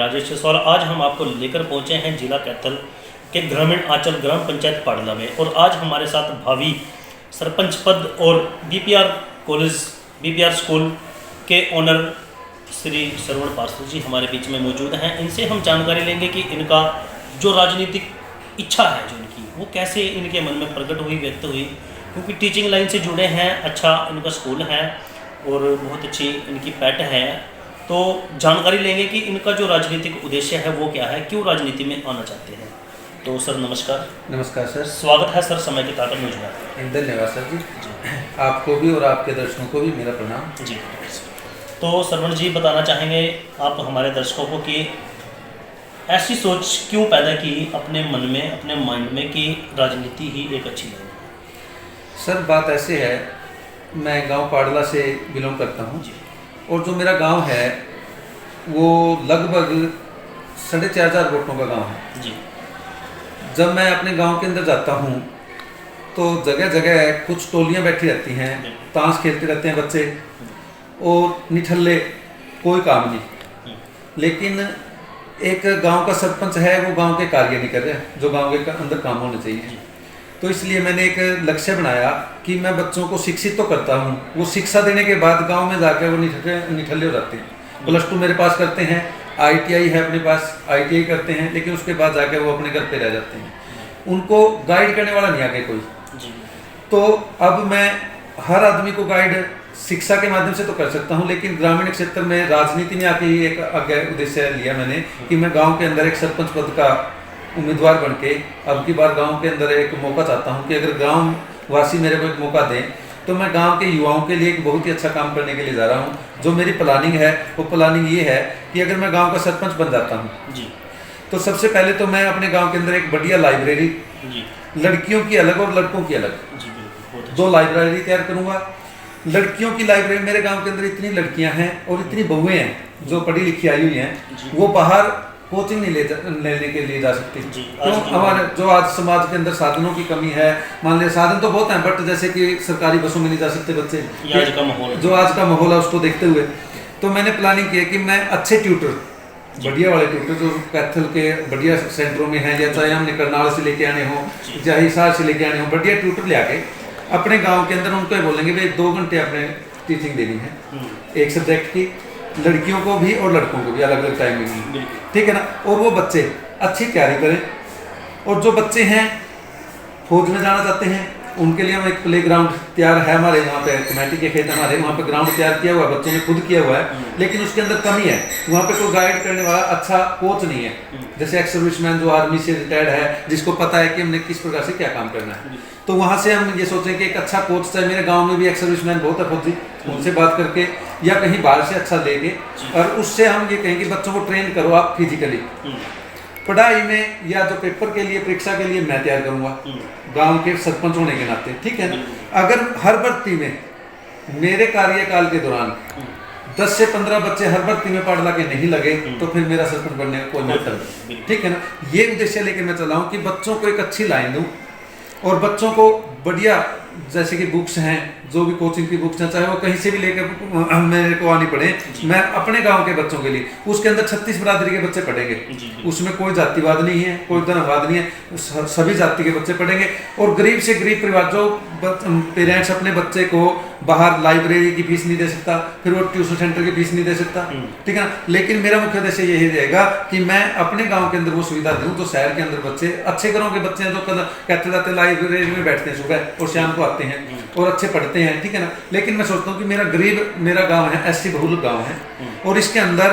राजेश जसवाल। आज हम आपको लेकर पहुंचे हैं जिला कैथल के ग्रामीण आंचल ग्राम पंचायत पाडला में, और आज हमारे साथ भावी सरपंच पद और बीपीआर कॉलेज बीपीआर स्कूल के ओनर श्री श्रवण पार्षद जी हमारे बीच में मौजूद हैं। इनसे हम जानकारी लेंगे कि इनका जो राजनीतिक इच्छा है जो इनकी, वो कैसे इनके मन में प्रकट हुई, व्यक्त हुई, क्योंकि टीचिंग लाइन से जुड़े हैं। अच्छा इनका स्कूल है और बहुत अच्छी इनकी पैट है। तो जानकारी लेंगे कि इनका जो राजनीतिक उद्देश्य है वो क्या है, क्यों राजनीति में आना चाहते हैं। तो सर नमस्कार। नमस्कार सर, स्वागत है सर समय की ताकत न्यूज़ में। धन्यवाद सर जी। आपको भी और आपके दर्शकों को भी मेरा प्रणाम जी। तो सरवण जी बताना चाहेंगे आप हमारे दर्शकों को कि ऐसी सोच क्यों पैदा की अपने मन में, अपने माइंड में कि राजनीति ही एक अच्छी है। सर बात ऐसे है, मैं गांव पाडला से बिलोंग करता हूं और जो मेरा गांव है वो लगभग 4,500 वोटों का गांव है जी। जब मैं अपने गांव के अंदर जाता हूं तो जगह जगह कुछ टोलियां बैठी रहती हैं, ताश खेलते रहते हैं बच्चे और निठल्ले, कोई काम नहीं। लेकिन एक गांव का सरपंच है, वो गांव के कार्य नहीं कर रहा जो गांव के अंदर काम होने चाहिए। तो इसलिए मैंने एक लक्ष्य बनाया कि मैं बच्चों को शिक्षित तो करता हूँ, वो शिक्षा देने के बाद गांव में जाकर वो निठल्ले हो जाते हैं। +2 मेरे पास करते हैं, ITI है अपने पास, ITI करते हैं, लेकिन उसके बाद जाकर वो अपने घर पे रह जाते हैं। उनको गाइड करने वाला नहीं आगे कोई। तो अब मैं हर आदमी को गाइड शिक्षा के माध्यम से तो कर सकता हूँ, लेकिन ग्रामीण क्षेत्र में राजनीति में आके ही एक आगे उद्देश्य लिया मैंने कि मैं गाँव के अंदर एक सरपंच पद का उम्मीदवार बन के अब की बार गांव के अंदर एक मौका चाहता हूं कि अगर गांव वासी मेरे को एक मौका दें तो मैं गांव के युवाओं के लिए एक बहुत ही अच्छा काम करने के लिए जा रहा हूं। जो मेरी प्लानिंग है वो प्लानिंग ये है कि अगर मैं गांव का सरपंच बन जाता हूं जी, तो सबसे पहले तो मैं अपने गांव के अंदर एक बढ़िया लाइब्रेरी जी, लड़कियों की अलग और लड़कों की अलग जी, 2 लाइब्रेरी तैयार करूँगा। लड़कियों की लाइब्रेरी, मेरे गाँव के अंदर इतनी लड़कियाँ हैं और इतनी बहुएँ हैं जो पढ़ी लिखी आई हुई हैं, वो बाहर कोचिंग नहीं लेने के लिए जा सकती। तो हमारे जो आज समाज के अंदर साधनों की कमी है, मान लिया साधन तो बहुत हैं, बट जैसे कि सरकारी बसों में नहीं जा सकते बच्चे, जो आज का माहौल है उसको देखते हुए तो मैंने प्लानिंग की है कि मैं अच्छे ट्यूटर, बढ़िया वाले ट्यूटर जो कैथल के बढ़िया सेंटरों में हैं, या चाहे हमने करनाल से लेके आने हो, चाहे हिसार से लेके आने हो, बढ़िया ट्यूटर ले आके अपने गाँव के अंदर उनको बोलेंगे भाई 2 घंटे अपने टीचिंग देनी है एक सब्जेक्ट की, लड़कियों को भी और लड़कों को भी अलग अलग टाइमिंग में, ठीक है ना। और वो बच्चे अच्छी तैयारी करें, और जो बच्चे हैं फौज में जाना चाहते हैं उनके लिए हम एक प्लेग्राउंड तैयार है हमारे यहाँ पे, कमेटी के खेत हमारे वहाँ पे ग्राउंड तैयार किया हुआ है, बच्चों ने खुद किया हुआ है, लेकिन उसके अंदर कमी है, वहाँ पे कोई गाइड करने वाला अच्छा कोच नहीं है। जैसे एक्स सर्विसमैन जो आर्मी से रिटायर्ड है, जिसको पता है कि हमने किस प्रकार से क्या काम करना है, तो वहाँ से हम ये सोचें कि एक अच्छा कोच, चाहे मेरे गाँव में भी एक्स सर्विसमैन बहुत है फौजी, उनसे बात करके या कहीं बाहर से अच्छा लेके, और उससे हम ये कहें कि बच्चों को ट्रेन करो आप फिजिकली, पढ़ाई में या जो पेपर के लिए परीक्षा के लिए मैं तैयार करूंगा गांव के सरपंच होने के नाते, ठीक है ना। अगर हर भर्ती में मेरे कार्यकाल के दौरान 10 से 15 बच्चे हर भर्ती में पाडला के नहीं लगे तो फिर मेरा सरपंच बनने का कोई मतलब नहीं, ठीक है ना। ये उद्देश्य लेके मैं चला हूँ कि बच्चों को एक अच्छी लाइन दूँ और बच्चों को बढ़िया, जैसे कि बुक्स हैं, जो भी कोचिंग की बुक्स हैं, चाहे वो कहीं से भी लेकर मेरे को आनी पड़े, मैं अपने गांव के बच्चों के लिए, उसके अंदर 36 बिरादरी के बच्चे पढ़ेंगे, उसमें कोई जातिवाद नहीं है, कोई धर्मवाद नहीं है, सभी जाति के बच्चे पढ़ेंगे। और गरीब से गरीब परिवार जो पेरेंट्स अपने बच्चे को बाहर लाइब्रेरी की फीस नहीं दे सकता, फिर वो ट्यूशन सेंटर की फीस नहीं दे सकता, ठीक है ना। लेकिन मेरा मुख्य उद्देश्य यही रहेगा कि मैं अपने गाँव के अंदर वो सुविधा दूँ जो शहर के अंदर बच्चे, अच्छे घरों के बच्चे हैं, जो कहते जाते लाइब्रेरी में बैठते हैं सुबह और शाम को आते हैं और अच्छे पढ़ते हैं, ठीक है ना। लेकिन मैं सोचता हूँ कि मेरा गांव है, SC बहुल गांव है, और इसके अंदर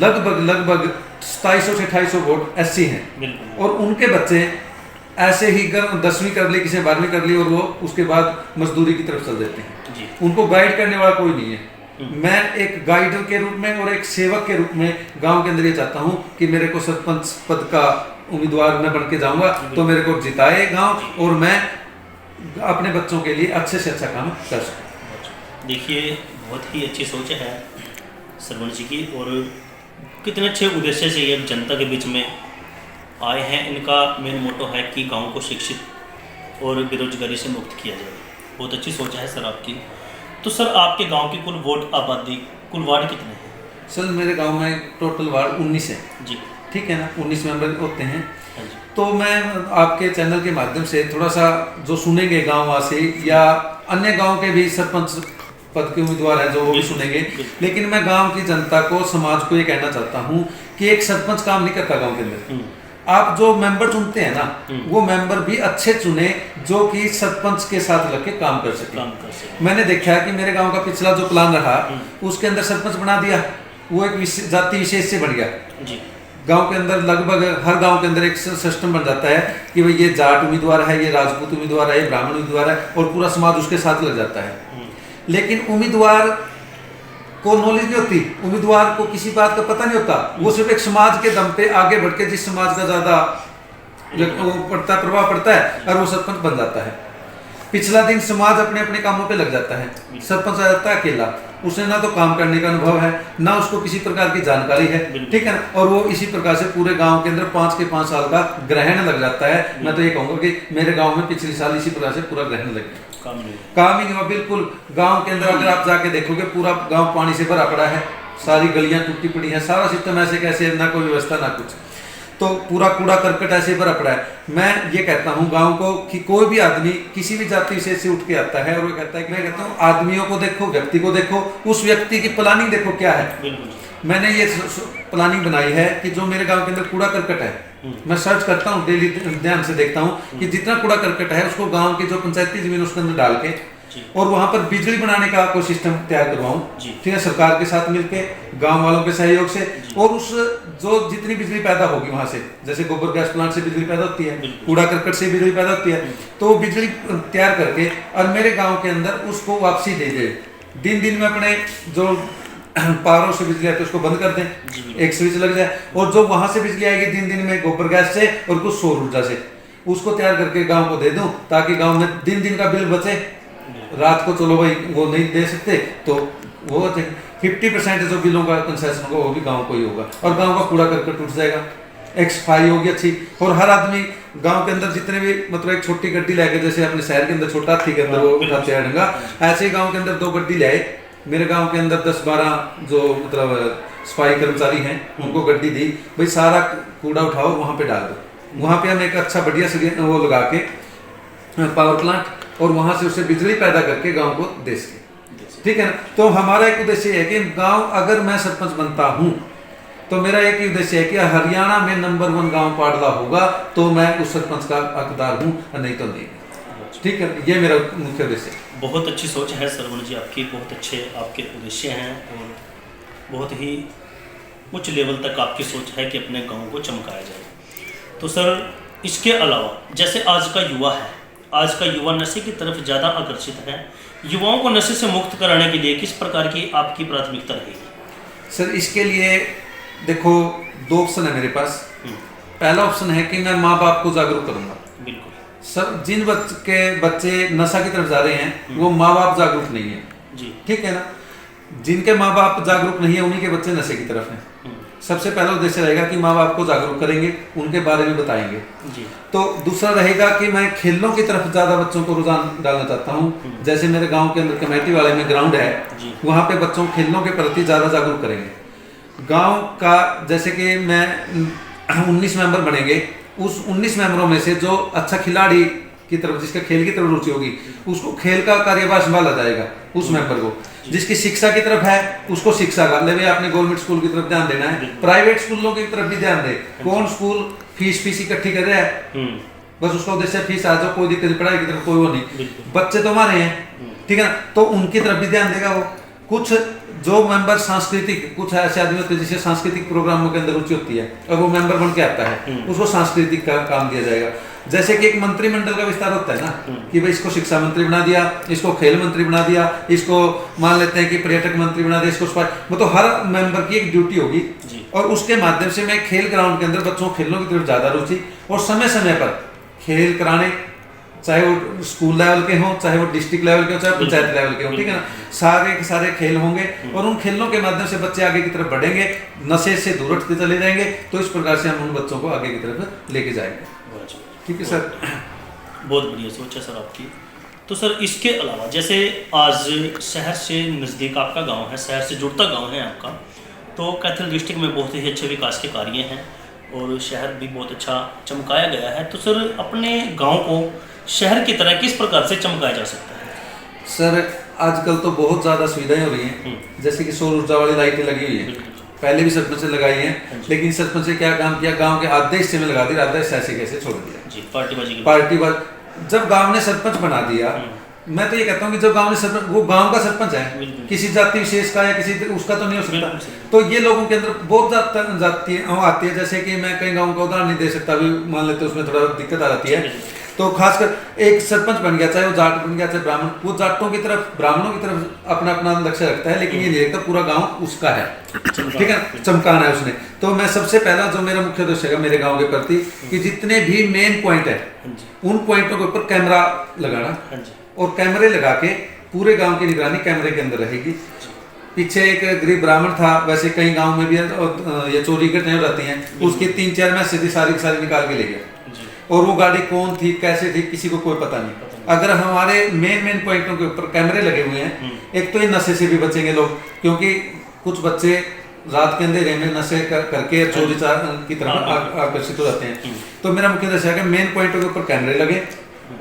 लगभग 2700 से 2800 वोट SC हैं, और उनके बच्चे ऐसे ही 10वीं कर ली, किसी 12वीं कर ली, और वो उसके बाद मजदूरी की तरफ चल देते हैं। उनको गाइड करने वाला कोई नहीं है। मैं एक गाइडर के रूप में और एक सेवक के रूप में गांव के अंदर ये चाहता हूं कि मेरे को सरपंच पद का उम्मीदवार मैं बन के जाऊंगा तो मेरे को जिताए गांव, और मैं अपने बच्चों के लिए अच्छे से अच्छा काम कर सकूं। देखिए बहुत ही अच्छी सोच है सरवण जी की, और कितने अच्छे उद्देश्य से ये जनता के बीच में आए हैं। इनका मेन मोटो है कि गांव को शिक्षित और बेरोजगारी से मुक्त किया जाए। बहुत अच्छी सोच है सर आपकी। तो सर आपके गांव की कुल वोट आबादी, कुल वार्ड कितने हैं? सर मेरे गांव में टोटल वार्ड 19 है। जी। ठीक है ना, 19 मेंबर होते हैं। हाँ जी। तो मैं आपके चैनल के माध्यम से थोड़ा सा जो सुनेंगे गांव वासी या अन्य गांव के भी सरपंच पद के उम्मीदवार हैं जो वो भी सुनेंगे, लेकिन मैं गांव की जनता को, समाज को ये कहना चाहता हूँ कि एक सरपंच काम नहीं करता गांव के अंदर। आप जो मेंबर चुनते हैं ना, वो मेंबर भी अच्छे चुने जो कि सरपंच के साथ लग के काम कर सके। मैंने देखा कि मेरे गांव का पिछला जो प्लान रहा उसके अंदर सरपंच बना दिया, वो एक जाति विशेष से बढ़ गया। जी। गांव के अंदर लगभग हर गांव के अंदर एक सिस्टम बन जाता है कि भाई ये जाट उम्मीदवार है, ये राजपूत उम्मीदवार है, ये ब्राह्मण उम्मीदवार है, और पूरा समाज उसके साथ लग जाता है। लेकिन उम्मीदवार को नॉलेज नहीं होती, उम्मीदवार को किसी बात का पता नहीं होता, वो सिर्फ एक समाज के दम पे आगे बढ़ के जिस समाज का ज्यादा पड़ता है, प्रभाव पड़ता है, और वो सरपंच बन जाता है। पिछला दिन समाज अपने अपने कामों पे लग जाता है, सरपंच आ जाता है अकेला, उसने ना तो काम करने का अनुभव है, ना उसको किसी प्रकार की जानकारी है। ठीक है ना, और वो इसी प्रकार से पूरे गांव के अंदर 5 के 5 साल का ग्रहण लग जाता है। मैं तो ये कहूंगा कि मेरे गांव में पिछले साल इसी प्रकार से पूरा ग्रहण लग गया, काम ही नहीं हुआ बिल्कुल। गांव के अंदर अगर आप जाके देखोगे पूरा गांव पानी से भरा पड़ा है, सारी गलियां टूटी पड़ी हैं, सारा सिस्टम ऐसे कैसे, ना कोई व्यवस्था ना कुछ, तो पूरा कूड़ा करकट ऐसे भरा पड़ा है। मैं ये कहता हूँ गांव को कि कोई भी आदमी किसी भी जाति विशेष से उठ के आता है और वो कहता है कि मैं कहता हूँ आदमियों को देखो, व्यक्ति को देखो, उस व्यक्ति की प्लानिंग देखो क्या है। मैंने ये प्लानिंग बनाई है कि जो मेरे गांव के अंदर कूड़ा करकट है, मैं सर्च करता हूँ डेली, ध्यान से देखता हूँ कि जितना कूड़ा करकट है उसको गांव की जो पंचायती जमीन उसके अंदर डाल के और वहां पर बिजली बनाने का कोई सिस्टम तैयार करवाऊं। ठीक है, सरकार के साथ मिलके, गांव वालों के सहयोग से, और उस जो जितनी बिजली पैदा होगी वहां से, जैसे गोबर गैस प्लांट से बिजली पैदा होती है, कूड़ा करकट से बिजली पैदा होती है, तो वो बिजली तैयार करके और मेरे गाँव के अंदर उसको वापसी दे दे। दिन दिन में अपने जो पावरों से बिजली आती है उसको बंद कर दें, एक स्विच लग जाए, और जो वहां से बिजली आएगी दिन दिन में गोबर गैस से और कुछ सौर ऊर्जा से, उसको तैयार करके गांव को दे दूं, ताकि गांव में दिन दिन का बिल बचे। रात को चलो भाई वो नहीं दे सकते तो वो 50% जो बिलों का कंसेशन होगा वो भी गांव को ही होगा, और गांव का कूड़ा करकट उठ जाएगा, एक सफाई होगी अच्छी। और हर आदमी गांव के अंदर जितने भी, मतलब एक छोटी गड्डी लेके, जैसे अपने शहर के अंदर छोटा हाथी के अंदर वो उठाते हैं, ऐसे ही गाँव के अंदर 2 गड्डी ले आए। मेरे गांव के अंदर 10-12 जो मतलब सफाई कर्मचारी हैं उनको गड्डी दी, भाई सारा कूड़ा उठाओ वहां पे डाल दो। वहां पे हम एक अच्छा बढ़िया वो लगा के पावर प्लांट, और वहां से उससे बिजली पैदा करके गांव को दे सके। ठीक है ना, तो हमारा एक उद्देश्य है कि गांव, अगर मैं सरपंच बनता हूं तो मेरा एक ही उद्देश्य है कि हरियाणा में नंबर 1 गांव पाडला होगा, तो मैं उस सरपंच का हकदार हूं, नहीं तो नहीं। ठीक है, ये मेरा मुख्य उद्देश्य है। बहुत अच्छी सोच है सरवण जी आपकी, बहुत अच्छे आपके उद्देश्य हैं, और बहुत ही उच्च लेवल तक आपकी सोच है कि अपने गांव को चमकाया जाए। तो सर इसके अलावा जैसे आज का युवा है, आज का युवा नशे की तरफ ज़्यादा आकर्षित है, युवाओं को नशे से मुक्त कराने के लिए किस प्रकार की आपकी प्राथमिकता रहेगी? सर इसके लिए देखो 2 ऑप्शन है मेरे पास। पहला ऑप्शन है कि मैं माँ बाप को जागरूक करूंगा। बिल्कुल सर, जिन बच्चे नशा की तरफ जा रहे हैं वो माँ बाप जागरूक नहीं है जी। ठीक है ना, जिनके माँ बाप जागरूक नहीं है उन्हीं के बच्चे नशे की तरफ हैं। सबसे पहला उद्देश्य रहेगा कि माँ बाप को जागरूक करेंगे, उनके बारे में बताएंगे जी। तो दूसरा रहेगा कि मैं खेलों की तरफ ज्यादा बच्चों को रुझान डालना चाहता हूँ। जैसे मेरे गांव के अंदर कमेटी वाले में ग्राउंड है, वहां पे बच्चों खेलों के प्रति ज्यादा जागरूक करेंगे। गांव का जैसे कि मैं 19 मेंबर बनेंगे, उस 19 मेंबरों में से जो अच्छा खिलाड़ी की तरफ, जिसका खेल की तरफ रुचि होगी, उसको खेल का कार्यभार संभाला जाएगा उस मेंबर को। जिसकी शिक्षा की तरफ है उसको शिक्षा का, ले आपने गवर्नमेंट स्कूल की तरफ ध्यान देना है, प्राइवेट स्कूलों की तरफ भी ध्यान दे। कौन स्कूल फीस इकट्ठी कर रहा है, बस उसका उद्देश्य फीस आ जाओ, कोई दिक्कत नहीं, पढ़ाई की तरफ कोई वो नहीं, बच्चे तो हमारे हैं। ठीक है ना, तो उनकी तरफ भी ध्यान देगा वो। कुछ जो मेंबर सांस्कृतिक, कुछ ऐसे आदमी होते हैं जिसे सांस्कृतिक प्रोग्रामों के अंदर रुचि होती है और वो मेंबर बन के आता है, उसको सांस्कृतिक का काम दिया जाएगा। जैसे कि एक मंत्रिमंडल का विस्तार होता है ना, कि भाई इसको शिक्षा मंत्री बना दिया, इसको खेल मंत्री बना दिया, इसको मान लेते हैं कि पर्यटक मंत्री बना दिया, इसको मतलब हर मेंबर की एक ड्यूटी होगी, और उसके माध्यम से मैं खेल ग्राउंड के अंदर बच्चों खेलों की तरफ ज्यादा रुचि, और समय समय पर खेल कराने, चाहे वो स्कूल लेवल के हों, चाहे वो डिस्ट्रिक्ट लेवल के हों, चाहे पंचायत लेवल के हों। ठीक है ना, सारे के सारे खेल होंगे, और उन खेलों के माध्यम से बच्चे आगे की तरफ बढ़ेंगे, नशे से दूर हटते चले जाएंगे। तो इस प्रकार से हम उन बच्चों को आगे की तरफ लेके जाएंगे। ठीक है सर, बहुत बढ़िया सोच है सर आपकी। तो सर इसके अलावा जैसे आज शहर से नज़दीक आपका गांव है, शहर से जुड़ता गांव है आपका, तो कैथल डिस्ट्रिक्ट में बहुत ही अच्छे विकास के कार्य हैं और शहर भी बहुत अच्छा चमकाया गया है। तो सर अपने गांव को शहर की तरह किस प्रकार से चमकाया जा सकता है? सर आजकल तो बहुत ज़्यादा सुविधाएं हो रही हैं, जैसे कि सौर ऊर्जा वाली लाइटें लगी हुई हैं। पहले भी सरपंच ने लगाई हैं, लेकिन सरपंच ने क्या काम किया, गांव के आधे हिस्से में लगा दिया, आधे हिस्से ऐसे कैसे छोड़ दिया जी, पार्टीबाजी जब गांव ने सरपंच बना दिया, मैं तो ये कहता हूँ कि जब गांव ने सरपंच, वो गांव का सरपंच है, किसी जाति विशेष का या किसी उसका तो नहीं हो सकता। तो ये लोगों के अंदर बहुत जाती आती है, जैसे कि मैं कई गाँव का उदाहरण नहीं दे सकता, अभी मान लेते उसमें थोड़ा दिक्कत आ जाती है। तो खासकर एक सरपंच बन गया, चाहे वो जाट बन गया चाहे ब्राह्मण, वो जाटों की तरफ ब्राह्मणों की तरफ अपना अपना लक्ष्य रखता है, लेकिन ये नहीं रखता पूरा गांव उसका है, ठीक है, चमकाना है उसने। तो मैं सबसे पहला जो मेरा मुख्य उद्देश्य है मेरे गांव के प्रति कि जितने भी मेन पॉइंट है उन पॉइंटों के ऊपर कैमरा लगाना, और कैमरे लगा के पूरे गाँव की निगरानी कैमरे के अंदर रहेगी। पीछे एक गरीब ब्राह्मण था, वैसे कई गाँव में भी ये चोरी घटनाएं रहती हैं, उसकी 3-4 मैसेज सारी निकाल के ले गया, और वो गाड़ी कौन थी कैसे थी किसी को कोई पता नहीं। अगर हमारे मेन पॉइंटों के ऊपर कैमरे लगे हुए हैं, एक तो ये नशे से भी बचेंगे लोग, क्योंकि कुछ बच्चे रात के अंधेरे में नशे करके चोरी की तरफ आकर्षित हो जाते हैं। तो मेरा मुख्य उद्देश्य है कि मेन पॉइंटों के ऊपर कैमरे लगे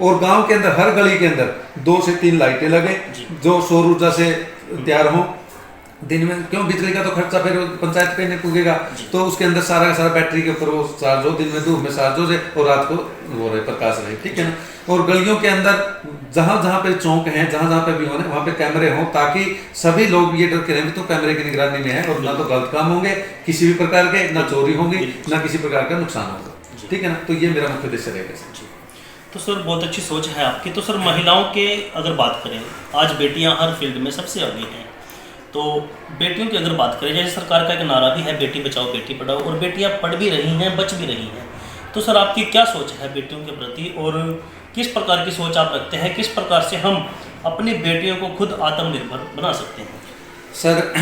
और गांव के अंदर हर गली के अंदर 2 से 3 लाइटें लगे जो सौर ऊर्जा से तैयार हो। दिन में क्यों, बिजली का तो खर्चा फिर पंचायत पे नहीं पूगेगा, तो उसके अंदर सारा का सारा बैटरी के ऊपर वो चार्ज हो, दिन में धूप में चार्ज हो जाए और रात को वो रहे प्रकाश रहे, ठीक है ना। और गलियों के अंदर जहाँ पे चौक हैं, जहाँ पे भी हो रहे वहाँ पे कैमरे हों, ताकि सभी लोग ये डर के रहें तो कैमरे की निगरानी में है, और ना तो गलत काम होंगे किसी भी प्रकार के, ना चोरी होंगी, ना किसी प्रकार का नुकसान होगा, ठीक है ना। तो ये मेरा मुख्य उद्देश्य रहेगा। तो सर बहुत अच्छी सोच है आपकी। तो सर महिलाओं के अगर बात करें, आज बेटियां हर फील्ड में सबसे आगे हैं, तो बेटियों की अगर बात करें, जैसे सरकार का एक नारा भी है बेटी बचाओ बेटी पढ़ाओ, और बेटियां पढ़ भी रही हैं बच भी रही हैं। तो सर आपकी क्या सोच है बेटियों के प्रति, और किस प्रकार की सोच आप रखते हैं, किस प्रकार से हम अपनी बेटियों को खुद आत्मनिर्भर बना सकते हैं? सर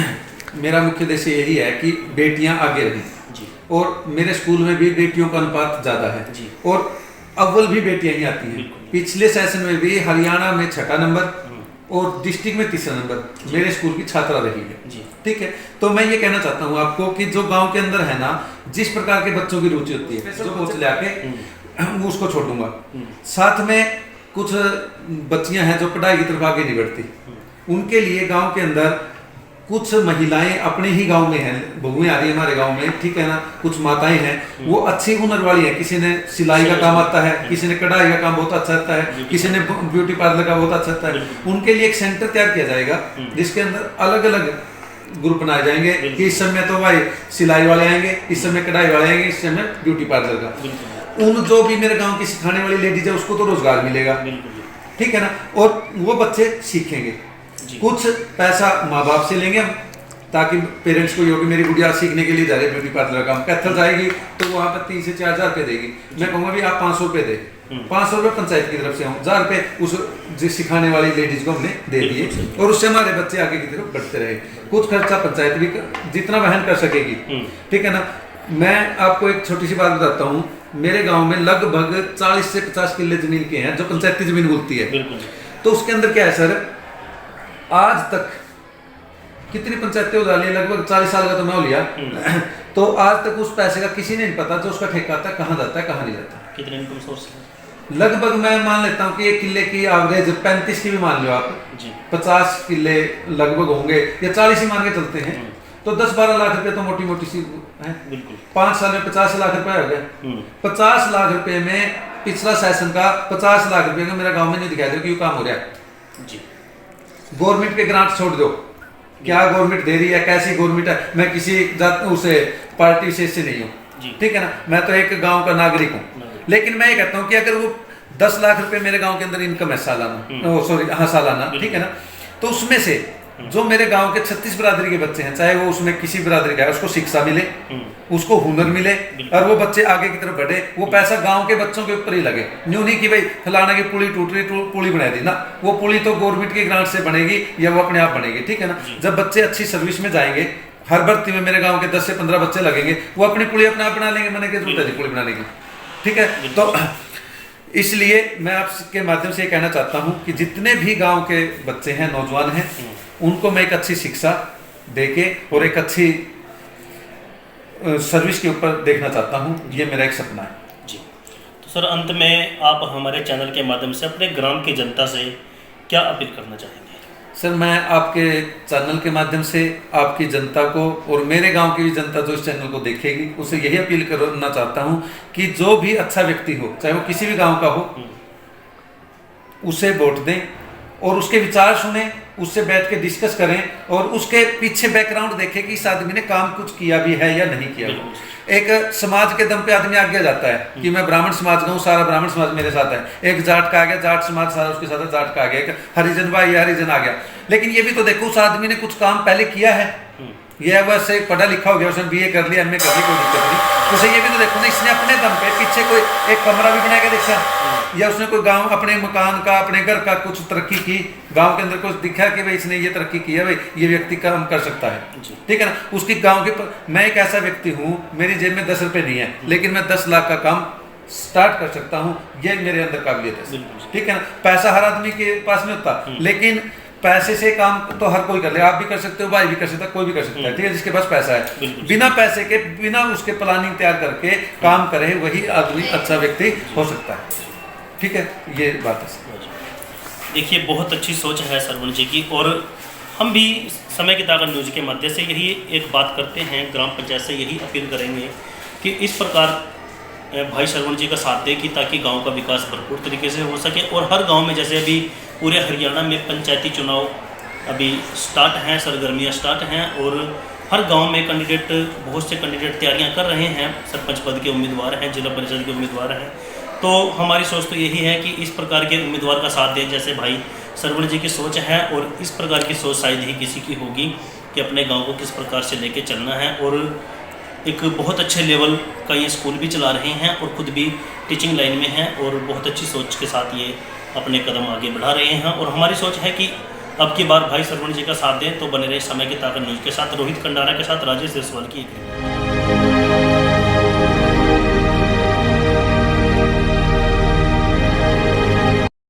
मेरा मुख्य उद्देश्य यही है कि बेटियां आगे रहें जी, और मेरे स्कूल में भी बेटियों का अनुपात ज़्यादा है जी, और अव्वल भी बेटियां ही आती हैं। पिछले सेशन में भी हरियाणा में 6ठा नंबर और डिस्ट्रिक्ट में 3रा नंबर मेरे स्कूल की छात्रा रही है, ठीक है। तो मैं ये कहना चाहता हूँ आपको कि जो गांव के अंदर है ना, जिस प्रकार के बच्चों की रुचि होती है, जो कोच ले आके उसको छोड़ूंगा। साथ में कुछ बच्चियां हैं जो पढ़ाई की तरफ आगे नहीं बढ़ती, उनके लिए गाँव के अंदर कुछ महिलाएं अपने ही गांव में हैं, बहुएं आ रही है हमारे गांव में, ठीक है ना, कुछ माताएं हैं वो अच्छी हुनर वाली हैं, किसी ने सिलाई का काम आता है, किसी ने कढ़ाई का काम बहुत अच्छा आता है, किसी ने ब्यूटी पार्लर का बहुत अच्छा आता है। उनके लिए एक सेंटर तैयार किया जाएगा जिसके अंदर अलग अलग ग्रुप बनाए जाएंगे कि इस समय तो भाई सिलाई वाले आएंगे, इस समय कढ़ाई वाले आएंगे, इस समय ब्यूटी पार्लर का। उन जो भी मेरे गाँव की सिखाने वाली लेडीज है उसको तो रोजगार मिलेगा, ठीक है ना, और वो बच्चे सीखेंगे। कुछ पैसा माँ बाप से लेंगे हम, ताकि पेरेंट्स को ये हो कि मेरी गुड़िया सीखने के लिए जा रही है ब्यूटी पार्लर का, कैथल जाएगी तो वहाँ पर 3 से 4 हज़ार रुपये देगी। मैं कहूँगा भी आप 500 रुपये दे, 500 रुपये पंचायत की तरफ से हों, 1000 रुपये उस जिस सिखाने वाली लेडीज को हमने दे दिए, और उससे हमारे बच्चे आगे की तरफ बढ़ते रहे। कुछ खर्चा पंचायत भी जितना वहन कर सकेगी, ठीक है ना। मैं आपको एक छोटी सी बात बताता हूँ, मेरे गाँव में लगभग 40 से 50 किले जमीन के हैं जो पंचायती जमीन बोलती है। तो उसके अंदर क्या है सर, आज तक कितनी पंचायतें हो डाली, लगभग 40 साल का तो मैं लिया तो आज तक उस पैसे का किसी ने नहीं पता जो उसका ठेका आता है कहाँ जाता है कहाँ नहीं जाता। कितने इनकम सोर्स है? लगभग मैं मान लेता हूँ कि 1 किले की एवरेज 35 की भी मान लो आप जी, 50 किले लगभग होंगे या 40 ही मान के चलते हैं, तो 10-12 लाख रुपए तो मोटी मोटी सी है। 5 साल में 50 लाख रुपए हो गए। 50 लाख रुपए में पिछला सेशन का 50 लाख रुपए का मेरा गाँव में नहीं दिखाई दे क्यों काम हो रहा है जी। गवर्नमेंट के ग्रांट छोड़ दो, क्या गवर्नमेंट दे रही है, कैसी गवर्नमेंट है, मैं किसी उसे पार्टी विशेष से नहीं हूँ, ठीक है ना, मैं तो एक गांव का नागरिक हूँ। लेकिन मैं ये कहता हूँ कि अगर वो 10 लाख रुपए मेरे गांव के अंदर इनकम है सालाना, सालाना, ठीक है ना, तो उसमें से जो मेरे गांव के 36 बिरादरी के बच्चे हैं, चाहे वो उसमें किसी बिरादरी का है, उसको शिक्षा मिले, उसको हुनर मिले, और वो बच्चे आगे की तरफ बढ़े, वो पैसा गांव के बच्चों के ऊपर ही लगे। न्यू नहीं कि भाई फलाना की पुली टूट रही, पुली बना दी ना, वो पुली तो गवर्नमेंट की ग्रांट से बनेगी या वो अपने आप बनेगी, ठीक है ना। जब बच्चे अच्छी सर्विस में जाएंगे, हर भर्ती में मेरे गाँव के 10 से 15 बच्चे लगेंगे, वो अपनी पुली अपने आप बना लेंगे, मैंने क्या जरूरत है पुली बनाने की, ठीक है। तो इसलिए मैं आपके माध्यम से ये कहना चाहता हूँ कि जितने भी गाँव के बच्चे हैं, नौजवान हैं, उनको मैं एक अच्छी शिक्षा देके और एक अच्छी सर्विस के ऊपर देखना चाहता हूँ। ये मेरा एक सपना है जी। तो सर, अंत में आप हमारे चैनल के माध्यम से अपने ग्राम की जनता से क्या अपील करना चाहेंगे? सर, मैं आपके चैनल के माध्यम से आपकी जनता को और मेरे गांव की भी जनता जो इस चैनल को देखेगी उसे यही अपील करना चाहता हूं कि जो भी अच्छा व्यक्ति हो, चाहे वो किसी भी गांव का हो, उसे वोट दें और उसके विचार सुने, उससे बैठ के डिस्कस करें और उसके पीछे बैकग्राउंड देखें कि इस आदमी ने काम कुछ किया भी है या नहीं किया। एक समाज के दम पे आदमी आगे जाता है कि मैं ब्राह्मण समाज का हूँ, सारा ब्राह्मण समाज मेरे साथ है। एक जाट का आ गया, जाट समाज सारा उसके साथ है, जाट का आ गया। एक हरिजन भाई हरिजन आ गया। लेकिन ये भी तो देखो, उस आदमी ने कुछ काम पहले किया है। ये वैसे पढ़ा लिखा हो गया, उसने BA कर लिया, MA कर ली, कोई दिक्कत नहीं। उसे ये भी तो देखो ना, इसने अपने दम पे पीछे कोई एक कमरा भी बना के देखा, या उसने कोई गांव अपने मकान का, अपने घर का कुछ तरक्की की, गांव के अंदर कुछ दिखा कि भाई इसने ये तरक्की की है, भाई ये व्यक्ति काम कर सकता है, ठीक है ना। उसकी गांव के मैं एक ऐसा व्यक्ति हूँ, मेरी जेब में 10 रुपये नहीं है, लेकिन मैं 10 लाख का काम स्टार्ट कर सकता हूँ। ये मेरे अंदर काबिलियत है, ठीक है ना। पैसा हर आदमी के पास में होता, लेकिन पैसे से काम तो हर कोई कर ले। आप भी कर सकते हो, भाई भी कर सकता है, कोई भी कर सकता है, ठीक है, जिसके पास पैसा है। बिना पैसे के, बिना उसके प्लानिंग तैयार करके काम करे, वही आदमी अच्छा व्यक्ति हो सकता है, ठीक है। ये बात है। देखिए, बहुत अच्छी सोच है सरवण जी की, और हम भी समय की ताकत न्यूज़ के माध्यम से यही एक बात करते हैं, ग्राम पंचायत से यही अपील करेंगे कि इस प्रकार भाई सरवण जी का साथ दें कि ताकि गांव का विकास भरपूर तरीके से हो सके। और हर गांव में, जैसे अभी पूरे हरियाणा में पंचायती चुनाव अभी स्टार्ट हैं, सरगर्मियां स्टार्ट हैं, और हर गांव में कैंडिडेट, बहुत से कैंडिडेट तैयारियां कर रहे हैं, सरपंच पद के उम्मीदवार हैं, जिला परिषद के उम्मीदवार हैं। तो हमारी सोच तो यही है कि इस प्रकार के उम्मीदवार का साथ दें, जैसे भाई सरवण जी की सोच है, और इस प्रकार की सोच शायद ही किसी की होगी कि अपने गाँव को किस प्रकार से लेके चलना है। और एक बहुत अच्छे लेवल का ये स्कूल भी चला रहे हैं और खुद भी टीचिंग लाइन में हैं, और बहुत अच्छी सोच के साथ ये अपने कदम आगे बढ़ा रहे हैं। और हमारी सोच है कि अब की बार भाई सरवण जी का साथ दें। तो बने रहे समय की ताकत न्यूज़ के साथ। रोहित कंडारा के साथ राजेश देसवाल की एक रिपोर्ट।